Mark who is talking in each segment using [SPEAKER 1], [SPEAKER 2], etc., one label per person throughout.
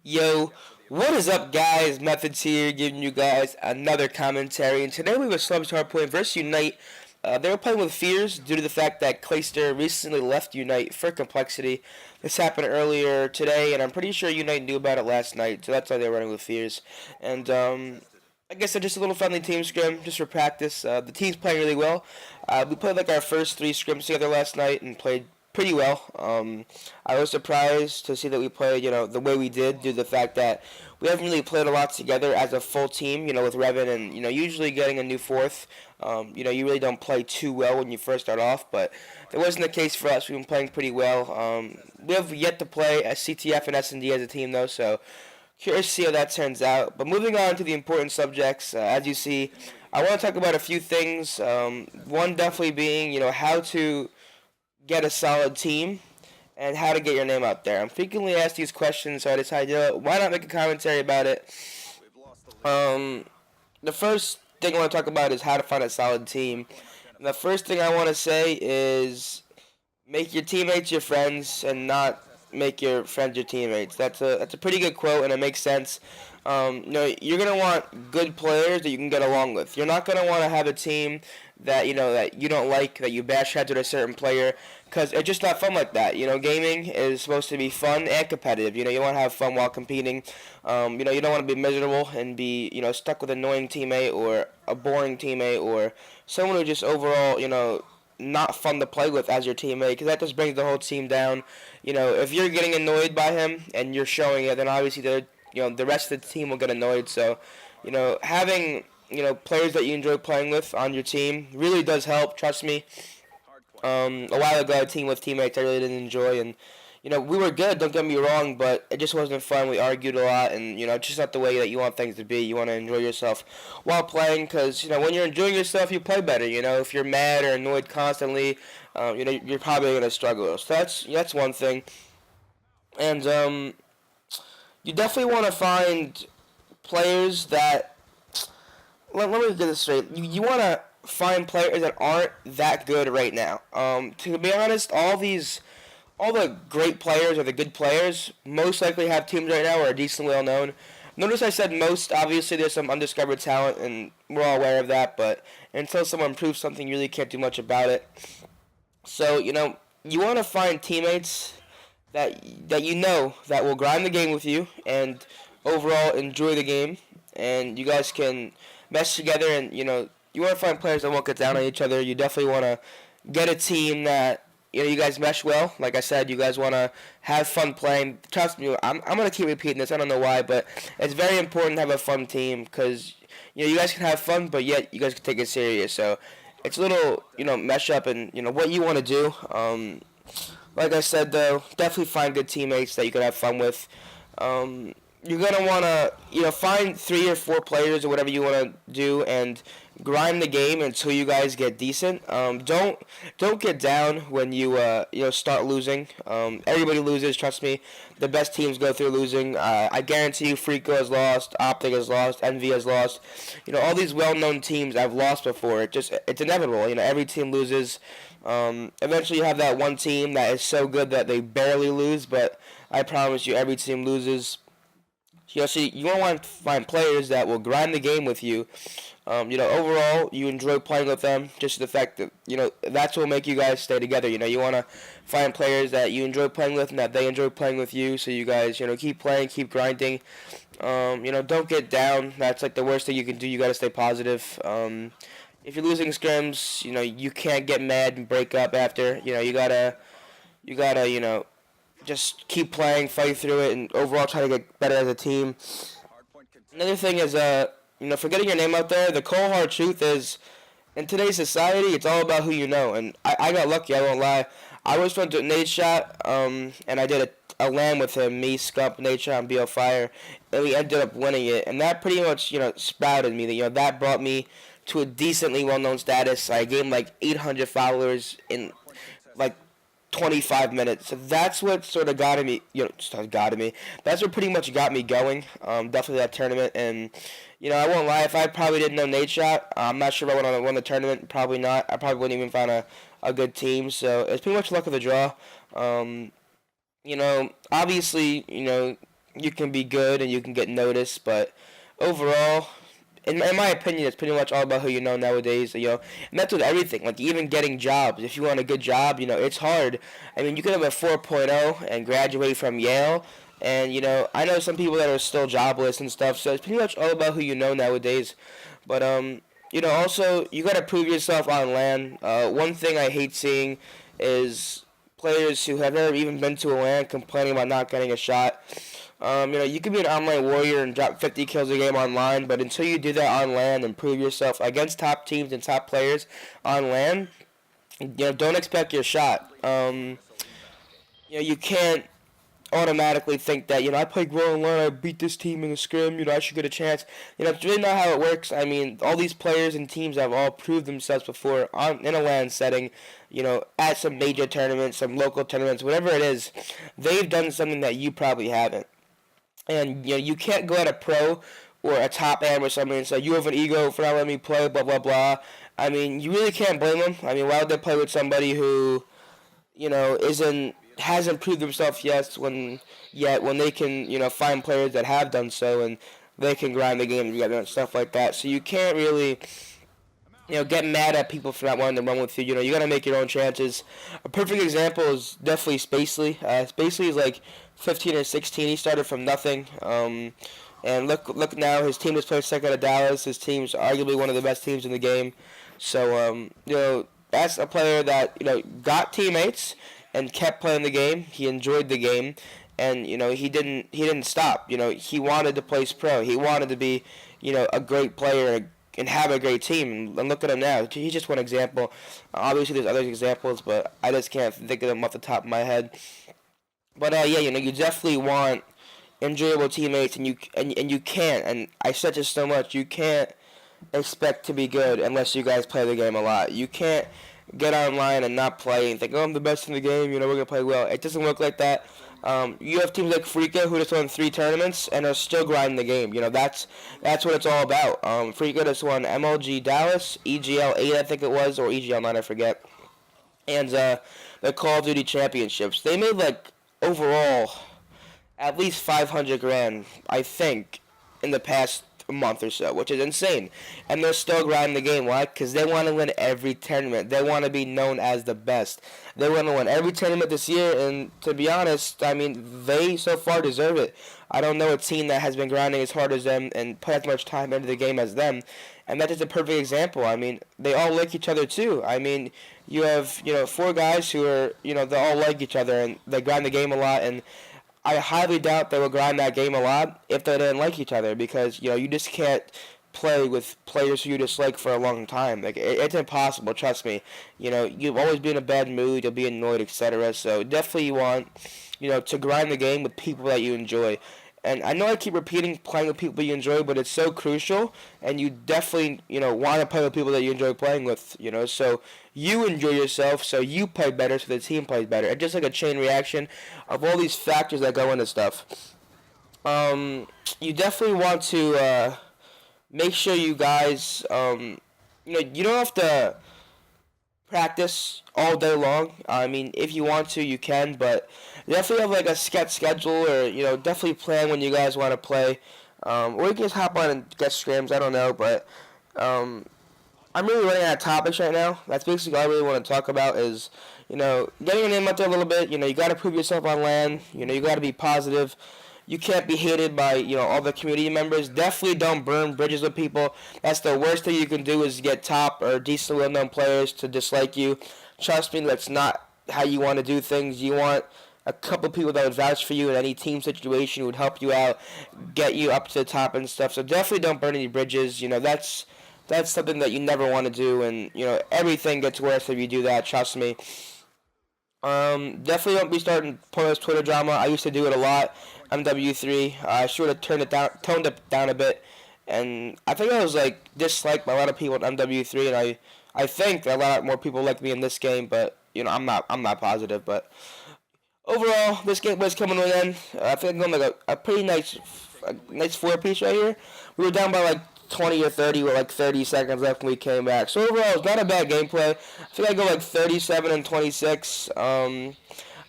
[SPEAKER 1] Yo, what is up, guys? Methodz here, giving you guys another commentary. And today we have Slums Hardpoint versus Unite. They were playing with fears due to the fact that Clayster recently left Unite for complexity. This happened earlier today, and I'm pretty sure Unite knew about it last night, so that's why they were running with fears. And I guess they're just a little friendly team scrim, just for practice. The team's playing really well. We played like our first three scrims together last night and played pretty well. I was surprised to see that we played, the way we did due to the fact that we haven't really played a lot together as a full team, with Revan and, usually getting a new fourth. You really don't play too well when you first start off, but that wasn't the case for us. We've been playing pretty well. We have yet to play a CTF and S&D as a team, though, so curious to see how that turns out. But moving on to the important subjects, as you see, I want to talk about a few things. One definitely being, how to get a solid team and how to get your name out there. I'm frequently asked these questions, so I decided, why not make a commentary about it? The first thing I want to talk about is how to find a solid team. And the first thing I want to say is make your teammates your friends and not make your friends your teammates. That's a pretty good quote, and it makes sense. You're gonna want good players that you can get along with. You're not gonna want to have a team that that you don't like, that you bash heads with a certain player, because it's just not fun like that. Gaming is supposed to be fun and competitive. You want to have fun while competing. You don't want to be miserable and be stuck with an annoying teammate or a boring teammate or someone who just overall not fun to play with as your teammate, because that just brings the whole team down. If you're getting annoyed by him and you're showing it, then obviously the rest of the team will get annoyed. So, having players that you enjoy playing with on your team really does help. Trust me. A while ago, I had a team with teammates I really didn't enjoy, and we were good. Don't get me wrong, but it just wasn't fun. We argued a lot, and it's just not the way that you want things to be. You want to enjoy yourself while playing, because when you're enjoying yourself, you play better. If you're mad or annoyed constantly, you're probably gonna struggle. So that's one thing, and you definitely want to find players that. Let me get this straight. You want to find players that aren't that good right now. To be honest, all the great players or the good players most likely have teams right now or are decently well known. Notice I said most. Obviously, there's some undiscovered talent, and we're all aware of that. But until someone proves something, you really can't do much about it. So you want to find teammates that that will grind the game with you and overall enjoy the game, and you guys can mesh together. And you want to find players that won't get down on each other. You definitely want to get a team that you guys mesh well. Like I said, you guys want to have fun playing. Trust me, I'm gonna keep repeating this. I don't know why, but it's very important to have a fun team, because you guys can have fun, but yet you guys can take it serious. So it's a little mesh up and what you want to do. Like I said, though, definitely find good teammates that you can have fun with. You're gonna wanna find 3 or 4 players or whatever you wanna do and grind the game until you guys get decent. Don't get down when you start losing. Everybody loses. Trust me. The best teams go through losing. I guarantee you, Frico has lost, Optic has lost, Envy has lost. All these well-known teams I've lost before. It's inevitable. Every team loses. Eventually, you have that one team that is so good that they barely lose, but I promise you, every team loses. So you want to find players that will grind the game with you. Overall, you enjoy playing with them. Just the fact that that's what will make you guys stay together. You want to find players that you enjoy playing with and that they enjoy playing with you. So you guys keep playing, keep grinding. Don't get down. That's like the worst thing you can do. You got to stay positive. If you're losing scrims, you can't get mad and break up after. You gotta just keep playing, fight through it, and overall try to get better as a team. Another thing is, for getting your name out there, the cold hard truth is, in today's society, it's all about who you know. And I got lucky, I won't lie. I was friends with Nate Shot, and I did a LAN with him, me, Scump, Nate Shot, and BO Fire, and we ended up winning it. And that pretty much, sprouted me. That brought me to a decently well-known status. I gained like 800 followers in like 25 minutes. So that's what sort of got me, That's what pretty much got me going. Definitely that tournament. And, I won't lie, if I probably didn't know Nate Shot, I'm not sure if I would have won the tournament. Probably not. I probably wouldn't even find a good team. So it's pretty much luck of the draw. Obviously, you can be good and you can get noticed, but overall, in my opinion, it's pretty much all about who you know nowadays. And that's with everything. Like even getting jobs. If you want a good job, it's hard. I mean, you could have a 4.0 and graduate from Yale, and I know some people that are still jobless and stuff. So it's pretty much all about who you know nowadays. But also you gotta prove yourself on LAN. One thing I hate seeing is players who have never even been to a LAN complaining about not getting a shot. You can be an online warrior and drop 50 kills a game online, but until you do that on LAN and prove yourself against top teams and top players on LAN, don't expect your shot. You can't automatically think that, I played well in LAN, I beat this team in a scrim, I should get a chance. It's really not how it works. I mean, all these players and teams have all proved themselves before in a LAN setting, at some major tournaments, some local tournaments, whatever it is. They've done something that you probably haven't. And you can't go at a pro or a top am or something and say you have an ego for not letting me play, blah blah blah. I mean, you really can't blame them. I mean, why would they play with somebody who, hasn't proved themselves yet when they can find players that have done so and they can grind the game together and stuff like that. So you can't really get mad at people for not wanting to run with you. You got to make your own chances. A perfect example is definitely Spacely. Spacely is like 15 or 16. He started from nothing. And look now, his team just placed second out of Dallas. His team's arguably one of the best teams in the game. So, that's a player that, got teammates and kept playing the game. He enjoyed the game. And, he didn't stop. He wanted to place pro. He wanted to be, a great player and have a great team. And look at him now. He's just one example. Obviously, there's other examples, but I just can't think of them off the top of my head. But you definitely want enjoyable teammates, and you can't. And I said this so much. You can't expect to be good unless you guys play the game a lot. You can't get online and not play and think, oh, I'm the best in the game. We're gonna play well. It doesn't work like that. You have teams like Freaka who just won 3 tournaments and are still grinding the game. That's what it's all about. Freaka just won MLG Dallas, EGL 8 I think it was, or EGL 9 I forget, and the Call of Duty Championships. They made overall at least 500 grand I think in the past month or so, which is insane. And they're still grinding the game. Why? Because they want to win every tournament. They want to be known as the best. They want to win every tournament this year, and to be honest, I mean, they so far deserve it. I don't know a team that has been grinding as hard as them and put as much time into the game as them, and that is a perfect example. I mean, they all like each other too. I mean, you have 4 guys who are they all like each other and they grind the game a lot, and I highly doubt they would grind that game a lot if they didn't like each other, because you just can't play with players who you dislike for a long time. It's impossible. Trust me. You've always been in a bad mood. You'll be annoyed, etc. So definitely you want to grind the game with people that you enjoy. And I know I keep repeating playing with people you enjoy, but it's so crucial, and you definitely, want to play with people that you enjoy playing with, so you enjoy yourself, so you play better, so the team plays better. It's just like a chain reaction of all these factors that go into stuff. You definitely want to make sure you guys, you don't have to practice all day long. I mean, if you want to, you can, but definitely have a set schedule, or definitely plan when you guys want to play, or you can just hop on and get scrims. I don't know, but I'm really running out of topics right now. That's basically all I really want to talk about is getting your name out there a little bit. You got to prove yourself on LAN. You got to be positive. You can't be hated by all the community members. Definitely don't burn bridges with people. That's the worst thing you can do, is get top or decent well-known players to dislike you. Trust me, that's not how you want to do things. You want a couple people that would vouch for you in any team situation, who would help you out, get you up to the top and stuff. So definitely don't burn any bridges. That's something that you never want to do, and everything gets worse if you do that. Trust me. Definitely don't be starting pointless Twitter drama. I used to do it a lot. MW3. I sort of toned it down a bit, and I think I was disliked by a lot of people at MW3, and I think a lot more people like me in this game, but I'm not positive. But overall, this game was coming to an end. I think I'm going a pretty nice 4-piece right here. We were down by 20 or 30 with 30 seconds left when we came back. So overall, it's not a bad gameplay. I think I go 37 and 26.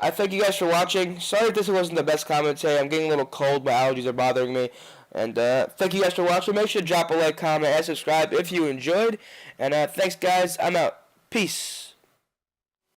[SPEAKER 1] I thank you guys for watching. Sorry if this wasn't the best commentary. I'm getting a little cold. My allergies are bothering me. And thank you guys for watching. Make sure to drop a like, comment, and subscribe if you enjoyed. And thanks, guys. I'm out. Peace.